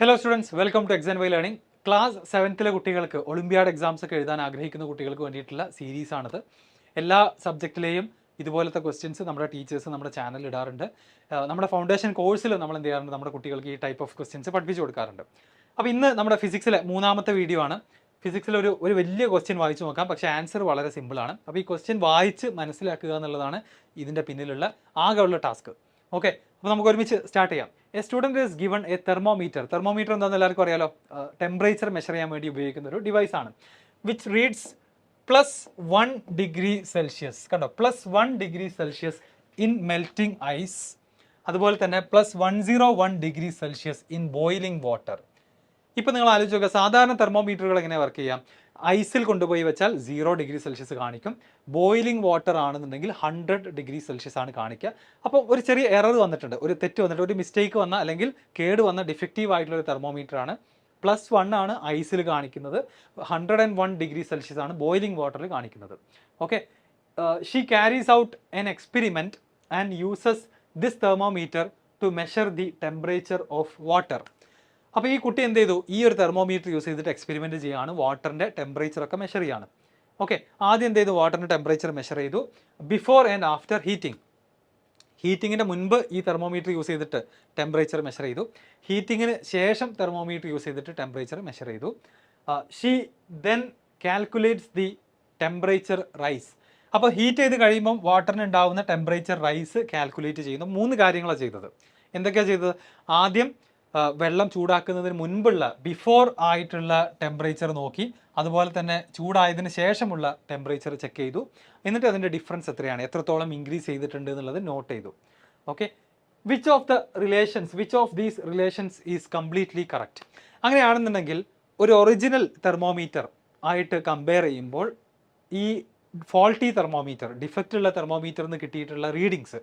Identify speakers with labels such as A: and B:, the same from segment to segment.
A: Hello students, welcome to exam why learning. Class 7ലെ കുട്ടികൾക്ക് olympiad exams ഒക്കെ എഴുതാൻ ആഗ്രഹിക്കുന്ന കുട്ടികൾക്ക് വേണ്ടിയിട്ടുള്ള സീരീസാണിത്. എല്ലാ സബ്ജക്റ്റിലെയും ഇതുപോലത്തെ ക്വസ്റ്റ്യൻസ് നമ്മുടെ ടീച്ചേഴ്സ് നമ്മുടെ ചാനലിൽ ഇടാറുണ്ട്. നമ്മുടെ ഫൗണ്ടേഷൻ കോഴ്സിൽ നമ്മൾ എന്ത് ചെയ്യാറുണ്ട്, നമ്മുടെ കുട്ടികൾക്ക് ഈ ടൈപ്പ് ഓഫ് ക്വസ്റ്റ്യൻസ് പഠിപ്പിച്ചു കൊടുക്കാറുണ്ട്. അപ്പോൾ ഇന്ന് നമ്മുടെ ഫിസിക്സിലെ മൂന്നാമത്തെ വീഡിയോ ആണ്. ഫിസിക്സിൽ ഒരു വലിയ ക്വസ്റ്റ്യൻ വായിച്ചു നോക്കാം, പക്ഷേ ആൻസർ വളരെ സിമ്പിളാണ്. അപ്പോൾ ഈ ക്വസ്റ്റ്യൻ വായിച്ച് മനസ്സിലാക്കുക എന്നുള്ളതാണ് ഇതിൻ്റെ പിന്നിലുള്ള ആകെയുള്ള ടാസ്ക്. ഓക്കെ, അപ്പോൾ നമുക്ക് ഒരുമിച്ച് സ്റ്റാർട്ട് ചെയ്യാം. A student is given A thermometer. Thermometer എന്താണെന്ന് എല്ലാവർക്കും അറിയാലോ, ടെമ്പറേച്ചർ മെഷർ ചെയ്യാൻ വേണ്ടി ഉപയോഗിക്കുന്ന ഒരു ഡിവൈസ് ആണ്. Which reads +1 degree Celsius. കണ്ടോ, +1 degree Celsius in melting ice. അതുപോലെ തന്നെ +101 degree Celsius in boiling water. ഇപ്പം നിങ്ങൾ ആലോചിച്ച് നോക്കുക, സാധാരണ തെർമോമീറ്ററുകൾ എങ്ങനെ വർക്ക് ചെയ്യാം? ഐസിൽ കൊണ്ടുപോയി വെച്ചാൽ 0 ഡിഗ്രി സെൽഷ്യസ് കാണിക്കും. ബോയിലിംഗ് വാട്ടർ ആണെന്നുണ്ടെങ്കിൽ 100 ഡിഗ്രി സെൽഷ്യസ് ആണ് കാണിക്കുക. അപ്പോൾ ഒരു ചെറിയ എറർ വന്നിട്ടുണ്ട്, ഒരു തെറ്റ് വന്നിട്ട്, ഒരു മിസ്റ്റേക്ക് വന്ന അല്ലെങ്കിൽ കേട് വന്ന ഡിഫക്റ്റീവ് ആയിട്ടുള്ള ഒരു തെർമോമീറ്റർ ആണ്. +1 ആണ് ഐസിൽ കാണിക്കുന്നത്, 101 ഡിഗ്രി സെൽഷ്യസ് ആണ് ബോയിലിംഗ് വാട്ടറിൽ കാണിക്കുന്നത്. Okay, she carries out an experiment and uses this thermometer to measure the temperature of water. അപ്പോൾ ഈ കുട്ടി എന്ത് ചെയ്തു, ഈ ഒരു തെർമോമീറ്റർ യൂസ് ചെയ്തിട്ട് എക്സ്പെരിമെൻറ്റ് ചെയ്യുകയാണ്, വാട്ടറിൻ്റെ ടെമ്പറേച്ചറൊക്കെ മെഷർ ചെയ്യാണ്. ഓക്കെ, ആദ്യം എന്ത് ചെയ്തു, വാട്ടറിൻ്റെ ടെമ്പറേച്ചർ മെഷർ ചെയ്തു. ബിഫോർ ആൻഡ് ആഫ്റ്റർ ഹീറ്റിംഗ്, ഹീറ്റിങ്ങിൻ്റെ മുൻപ് ഈ തെർമോമീറ്റർ യൂസ് ചെയ്തിട്ട് ടെമ്പറേച്ചർ മെഷർ ചെയ്തു. ഹീറ്റിങ്ങിന് ശേഷം തെർമോമീറ്റർ യൂസ് ചെയ്തിട്ട് ടെമ്പറേച്ചർ മെഷർ ചെയ്തു. She then calculates the temperature rise. അപ്പോൾ ഹീറ്റ് ചെയ്ത് കഴിയുമ്പം വാട്ടറിന് ഉണ്ടാകുന്ന ടെമ്പറേച്ചർ റൈസ് കാൽക്കുലേറ്റ് ചെയ്യുന്നു. 3 കാര്യങ്ങളാണ് ചെയ്തത്. എന്തൊക്കെയാണ് ചെയ്തത്? ആദ്യം വെള്ളം ചൂടാക്കുന്നതിന് മുൻപുള്ള ബിഫോർ ആയിട്ടുള്ള ടെമ്പറേച്ചർ നോക്കി, അതുപോലെ തന്നെ ചൂടായതിന് ശേഷമുള്ള ടെമ്പറേച്ചർ ചെക്ക് ചെയ്തു. എന്നിട്ട് അതിൻ്റെ ഡിഫറൻസ് എത്രയാണ്, എത്രത്തോളം ഇൻക്രീസ് ചെയ്തിട്ടുണ്ട് എന്നുള്ളത് നോട്ട് ചെയ്തു. Okay, which of these relations is completely correct. അങ്ങനെയാണെന്നുണ്ടെങ്കിൽ ഒരു ഒറിജിനൽ തെർമോമീറ്റർ ആയിട്ട് കമ്പയർ ചെയ്യുമ്പോൾ ഈ ഫോൾട്ടി തെർമോമീറ്റർ, ഡിഫക്റ്റ് ഉള്ള തെർമോമീറ്ററിന് കിട്ടിയിട്ടുള്ള റീഡിങ്സ്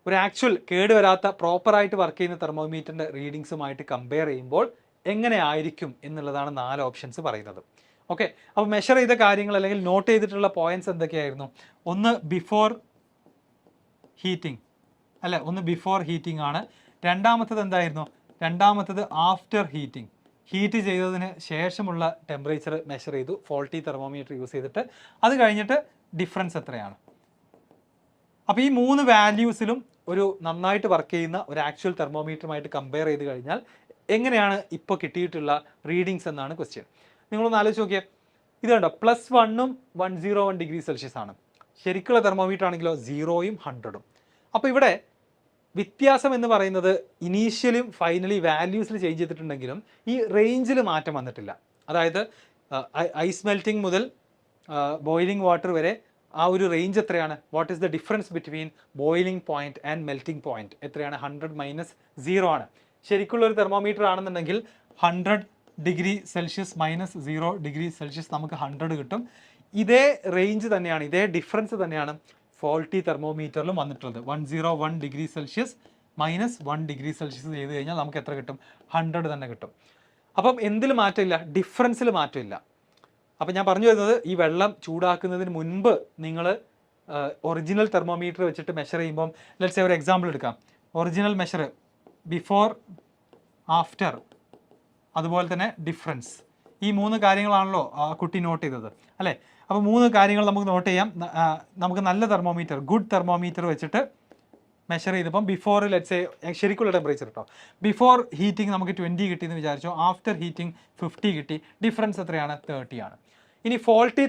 A: ഒരു ആക്ച്വൽ കേടുവരാത്ത പ്രോപ്പറായിട്ട് വർക്ക് ചെയ്യുന്ന തെർമോമീറ്ററിൻ്റെ റീഡിങ്സുമായിട്ട് കമ്പയർ ചെയ്യുമ്പോൾ എങ്ങനെ ആയിരിക്കും എന്നുള്ളതാണ് 4 ഓപ്ഷൻസ് പറയുന്നത്. ഓക്കെ, അപ്പോൾ മെഷർ ചെയ്ത കാര്യങ്ങൾ അല്ലെങ്കിൽ നോട്ട് ചെയ്തിട്ടുള്ള പോയിന്റ്സ് എന്തൊക്കെയായിരുന്നു? ഒന്ന് ബിഫോർ ഹീറ്റിംഗ് അല്ലേ, ഒന്ന് ബിഫോർ ഹീറ്റിംഗ് ആണ്. രണ്ടാമത്തത് എന്തായിരുന്നു? രണ്ടാമത്തത് ആഫ്റ്റർ ഹീറ്റിംഗ്, ഹീറ്റ് ചെയ്തതിന് ശേഷമുള്ള ടെമ്പറേച്ചർ മെഷർ ചെയ്തു ഫോൾട്ടി തെർമോമീറ്റർ യൂസ് ചെയ്തിട്ട്. അത് കഴിഞ്ഞിട്ട് ഡിഫറൻസ് എത്രയാണ്. അപ്പോൾ ഈ 3 വാല്യൂസിലും ഒരു നന്നായിട്ട് വർക്ക് ചെയ്യുന്ന ഒരു ആക്ച്വൽ തെർമോമീറ്ററുമായിട്ട് കമ്പയർ ചെയ്ത് കഴിഞ്ഞാൽ എങ്ങനെയാണ് ഇപ്പോൾ കിട്ടിയിട്ടുള്ള റീഡിങ്സ് എന്നാണ് ക്വസ്റ്റ്യൻ. നിങ്ങളൊന്ന് ആലോചിച്ച് നോക്കിയേ, ഇത് കണ്ടോ, +1ഉം 101 ഡിഗ്രി സെൽഷ്യസ് ആണ്. ശരിക്കുള്ള തെർമോമീറ്റർ ആണെങ്കിലോ 0ഉം 100ഉം. അപ്പോൾ ഇവിടെ വ്യത്യാസം എന്ന് പറയുന്നത് ഇനീഷ്യലും ഫൈനലി വാല്യൂസിൽ ചേഞ്ച് ചെയ്തിട്ടുണ്ടെങ്കിലും ഈ റേഞ്ചിൽ മാറ്റം വന്നിട്ടില്ല. അതായത് ഐസ് മെൽറ്റിംഗ് മുതൽ ബോയിലിംഗ് വാട്ടർ വരെ ആ ഒരു റേഞ്ച് എത്രയാണ്? What is the difference between boiling point and melting point എത്രയാണ്? 100 - 0 ആണ്. ശരിക്കുള്ള ഒരു തെർമോമീറ്റർ ആണെന്നുണ്ടെങ്കിൽ 100 ഡിഗ്രി സെൽഷ്യസ് - 0 ഡിഗ്രി സെൽഷ്യസ് നമുക്ക് 100 കിട്ടും. ഇതേ റേഞ്ച് തന്നെയാണ്, ഇതേ ഡിഫറൻസ് തന്നെയാണ് ഫോൾട്ടി തെർമോമീറ്ററിലും വന്നിട്ടുള്ളത്. 101 ഡിഗ്രി സെൽഷ്യസ് -1 ഡിഗ്രി സെൽഷ്യസ് ചെയ്ത് കഴിഞ്ഞാൽ നമുക്ക് എത്ര കിട്ടും? 100 തന്നെ കിട്ടും. അപ്പം എന്തിൽ മാറ്റമില്ല? ഡിഫറൻസിൽ മാറ്റമില്ല. അപ്പം ഞാൻ പറഞ്ഞു വരുന്നത്, ഈ വെള്ളം ചൂടാക്കുന്നതിന് മുൻപ് നിങ്ങൾ ഒറിജിനൽ തെർമോമീറ്റർ വെച്ചിട്ട് മെഷർ ചെയ്യുമ്പം, ലെറ്റ്സ് സേ ഒരു എക്സാമ്പിൾ എടുക്കാം. ഒറിജിനൽ മെഷർ, ബിഫോർ, ആഫ്റ്റർ, അതുപോലെ തന്നെ ഡിഫറൻസ്. ഈ 3 കാര്യങ്ങളാണല്ലോ കുട്ടി നോട്ട് ചെയ്തത് അല്ലേ? അപ്പോൾ 3 കാര്യങ്ങൾ നമുക്ക് നോട്ട് ചെയ്യാം. നമുക്ക് നല്ല തെർമോമീറ്റർ, ഗുഡ് തെർമോമീറ്റർ വെച്ചിട്ട് മെഷർ ചെയ്തപ്പം ബിഫോർ ലെറ്റ്സ് സേ ശരിക്കുള്ള ടെമ്പറേച്ചർ കേട്ടോ, ബിഫോർ ഹീറ്റിംഗ് നമുക്ക് 20 കിട്ടിയെന്ന് വിചാരിച്ചോ, ആഫ്റ്റർ ഹീറ്റിംഗ് 50 കിട്ടി. ഡിഫറൻസ് എത്രയാണ്? 30 ആണ്. ഇനി ഫോൾട്ടി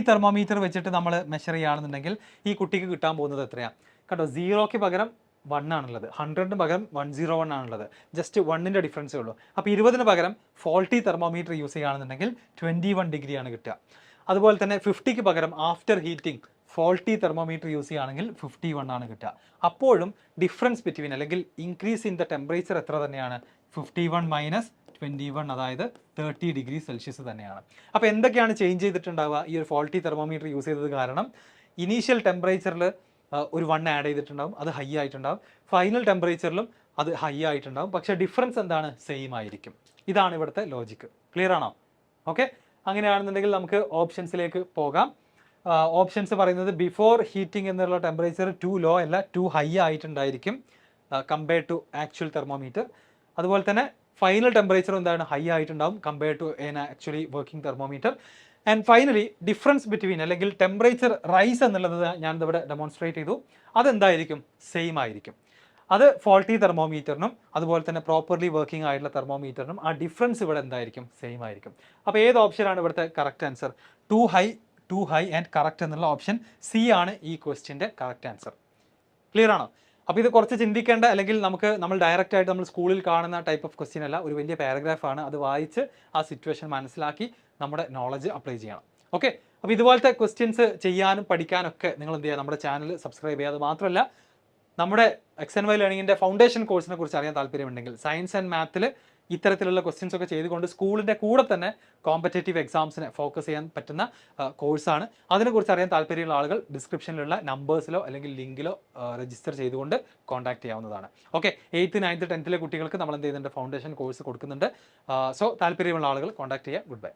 A: തെർമോമീറ്റർ വെച്ചിട്ട് നമ്മൾ മെഷർ ചെയ്യുകയാണെന്നുണ്ടെങ്കിൽ ഈ കുട്ടിക്ക് കിട്ടാൻ പോകുന്നത് എത്രയാണ്? കേട്ടോ, 0ക്ക് പകരം 1 ആണുള്ളത്, 100ന് പകരം 101 ആണുള്ളത്. ജസ്റ്റ് 1ൻ്റെ ഡിഫറൻസേ ഉള്ളൂ. അപ്പോൾ 20ന് പകരം ഫോൾട്ടി തെർമോമീറ്റർ യൂസ് ചെയ്യുകയാണെന്നുണ്ടെങ്കിൽ 21 ഡിഗ്രിയാണ് കിട്ടുക. അതുപോലെ തന്നെ 50ക്ക് പകരം after heating faulty thermometer use ചെയ്യുകയാണെങ്കിൽ 51 ആണ് കിട്ടുക. അപ്പോഴും ഡിഫറൻസ് ബിറ്റ്വീൻ അല്ലെങ്കിൽ ഇൻക്രീസ് ഇൻ ദ ടെമ്പറേച്ചർ എത്ര തന്നെയാണ്? 51 - 21, അതായത് 30 ഡിഗ്രി സെൽഷ്യസ് തന്നെയാണ്. അപ്പോൾ എന്തൊക്കെയാണ് ചേഞ്ച് ചെയ്തിട്ടുണ്ടാവുക ഈ ഒരു ഫോൾട്ടി തെർമോമീറ്റർ യൂസ് ചെയ്തത് കാരണം? ഇനീഷ്യൽ ടെമ്പറേച്ചറിൽ ഒരു 1 ആഡ് ചെയ്തിട്ടുണ്ടാവും, അത് ഹൈ ആയിട്ടുണ്ടാവും. ഫൈനൽ ടെമ്പറേച്ചറിലും അത് ഹൈ ആയിട്ടുണ്ടാവും. പക്ഷേ ഡിഫറൻസ് എന്താണ്? സെയിം ആയിരിക്കും. ഇതാണ് ഇവിടുത്തെ ലോജിക്ക്. ക്ലിയർ ആണോ? ഓക്കെ, അങ്ങനെയാണെന്നുണ്ടെങ്കിൽ നമുക്ക് ഓപ്ഷൻസിലേക്ക് പോകാം. ഓപ്ഷൻസ് പറയുന്നത് ബിഫോർ ഹീറ്റിംഗ് എന്നുള്ള ടെമ്പറേച്ചർ ടു ലോ അല്ല, ടു ഹൈ ആയിട്ടുണ്ടായിരിക്കും. Compared to actual thermometer. അതുപോലെ തന്നെ ഫൈനൽ ടെമ്പറേച്ചർ എന്താണ് ഹൈ ആയിട്ടുണ്ടാവും compared to an actually working thermometer. And finally difference between അല്ലെങ്കിൽ ടെമ്പറേച്ചർ റൈസ് എന്നുള്ളത് ഞാനിവിടെ ഡെമോൺസ്ട്രേറ്റ് ചെയ്തു. അതെന്തായിരിക്കും? സെയിം ആയിരിക്കും. അത് ഫോൾട്ടി തെർമോമീറ്ററിനും അതുപോലെ തന്നെ പ്രോപ്പർലി വർക്കിംഗ് ആയിട്ടുള്ള തെർമോമീറ്ററിനും ആ ഡിഫറൻസ് ഇവിടെ എന്തായിരിക്കും? സെയിം ആയിരിക്കും. അപ്പോൾ ഏത് ഓപ്ഷനാണ് ഇവിടുത്തെ correct answer? Too high and correct എന്നുള്ള ഓപ്ഷൻ സി ആണ് ഈ ക്വസ്റ്റ്യൻ്റെ കറക്റ്റ് ആൻസർ. ക്ലിയർ ആണോ? അപ്പോൾ ഇത് കുറച്ച് ചിന്തിക്കേണ്ട, അല്ലെങ്കിൽ നമ്മൾ ഡയറക്റ്റ് ആയിട്ട് നമ്മൾ സ്കൂളിൽ കാണുന്ന ടൈപ്പ് ഓഫ് ക്വസ്റ്റ്യൻ അല്ല, ഒരു വലിയ പാരഗ്രാഫാണ്. അത് വായിച്ച് ആ സിറ്റുവേഷൻ മനസ്സിലാക്കി നമ്മുടെ നോളജ് അപ്ലൈ ചെയ്യണം. ഓക്കെ, അപ്പോൾ ഇതുപോലത്തെ ക്വസ്റ്റ്യൻസ് ചെയ്യാനും പഠിക്കാനൊക്കെ നിങ്ങൾ എന്ത് ചെയ്യുക? നമ്മുടെ ചാനൽ സബ്സ്ക്രൈബ് ചെയ്യുക. അത് മാത്രമല്ല, നമ്മുടെ XNY ലേണിങ്ങിൻ്റെ ഫൗണ്ടേഷൻ കോഴ്സിനെ കുറിച്ച് അറിയാൻ താല്പര്യമുണ്ടെങ്കിൽ സയൻസ് ആൻഡ് മാത്തിൽ ഇത്തരത്തിലുള്ള ക്വസ്റ്റ്യൻസ് ഒക്കെ ചെയ്തുകൊണ്ട് സ്കൂളിൻ്റെ കൂടെ തന്നെ കോമ്പറ്റേറ്റീവ് എക്സാംസിനെ ഫോക്കസ് ചെയ്യാൻ പറ്റുന്ന കോഴ്സാണ്. അതിനെക്കുറിച്ച് അറിയാൻ താല്പര്യമുള്ള ആളുകൾ ഡിസ്ക്രിപ്ഷനിലുള്ള നമ്പേഴ്സിലോ അല്ലെങ്കിൽ ലിങ്കിലോ രജിസ്റ്റർ ചെയ്തുകൊണ്ട് കോൺടാക്ട് ചെയ്യാവുന്നതാണ്. ഓക്കെ, 8th, 9th, 10th കുട്ടികൾക്ക് നമ്മൾ എന്ത് ചെയ്യുന്നുണ്ട്? ഫൗണ്ടേഷൻ കോഴ്സ് കൊടുക്കുന്നുണ്ട്. സോ താല്പര്യമുള്ള ആളുകൾ കോൺടാക്ട് ചെയ്യുക. Good bye.